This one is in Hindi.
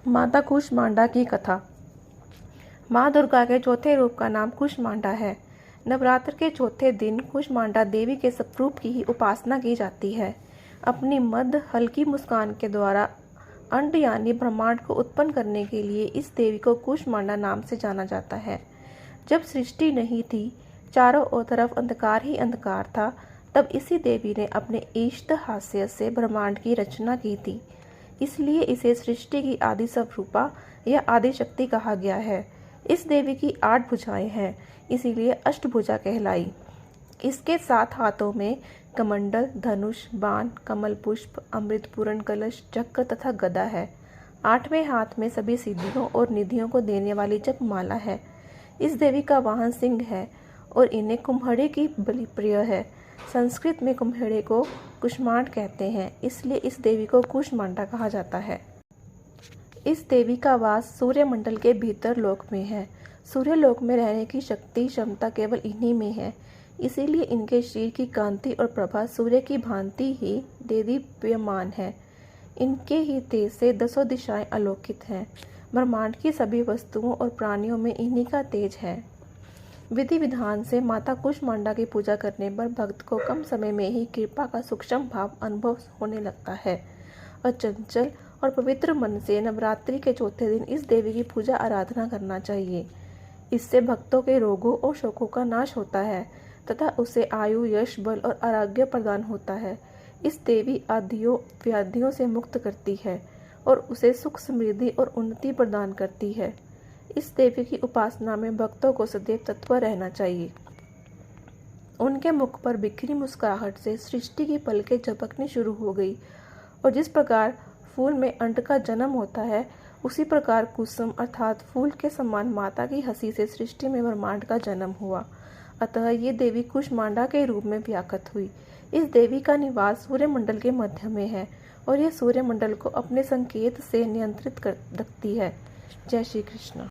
माता कूष्मांडा की कथा। माँ दुर्गा के चौथे रूप का नाम कूष्मांडा है। नवरात्र के चौथे दिन कूष्मांडा देवी के स्वरूप की ही उपासना की जाती है। अपनी मद हल्की मुस्कान के द्वारा अंड यानी ब्रह्मांड को उत्पन्न करने के लिए इस देवी को कूष्मांडा नाम से जाना जाता है। जब सृष्टि नहीं थी, चारों ओर तरफ अंधकार ही अंधकार था, तब इसी देवी ने अपने ईष्ट हास्य से ब्रह्मांड की रचना की थी। इसलिए इसे सृष्टि की आदि स्वरूपा या आदि शक्ति कहा गया है। इस देवी की 8 भुजाएं हैं, इसीलिए अष्टभुजा कहलाई। इसके 7 हाथों में कमंडल, धनुष, बाण, कमल पुष्प, अमृत पूर्ण कलश, चक्र तथा गदा है। 8वें हाथ में सभी सिद्धियों और निधियों को देने वाली जपमाला है। इस देवी का वाहन सिंह है और इन्हें कुम्हड़े की बलि प्रिय है। संस्कृत में कुम्हेड़े को कुष्मांड कहते हैं, इसलिए इस देवी को कूष्मांडा कहा जाता है। इस देवी का वास सूर्य मंडल के भीतर लोक में है। सूर्य लोक में रहने की शक्ति क्षमता केवल इन्हीं में है, इसीलिए इनके शरीर की कांति और प्रभा सूर्य की भांति ही देदीप्यमान है। इनके ही तेज से 10 दिशाएं अलौकित हैं। ब्रह्मांड की सभी वस्तुओं और प्राणियों में इन्हीं का तेज है। विधि विधान से माता कूष्मांडा की पूजा करने पर भक्त को कम समय में ही कृपा का सूक्ष्म भाव अनुभव होने लगता है और चंचल और पवित्र मन से नवरात्रि के चौथे दिन इस देवी की पूजा आराधना करना चाहिए। इससे भक्तों के रोगों और शोकों का नाश होता है तथा उसे आयु, यश, बल और आरोग्य प्रदान होता है। इस देवी आदियों व्याधियों से मुक्त करती है और उसे सुख, समृद्धि और उन्नति प्रदान करती है। इस देवी की उपासना में भक्तों को सदैव तत्पर रहना चाहिए। उनके मुख पर बिखरी मुस्कुराहट से सृष्टि की पलकें झपकनी शुरू हो गई और जिस प्रकार फूल में अंड का जन्म होता है, उसी प्रकार कुसुम अर्थात फूल के समान माता की हंसी से सृष्टि में ब्रह्मांड का जन्म हुआ। अतः ये देवी कूष्मांडा के रूप में व्याकृत हुई। इस देवी का निवास सूर्य मंडल के मध्य में है और यह सूर्य मंडल को अपने संकेत से नियंत्रित कर रखती है। जय श्री कृष्ण।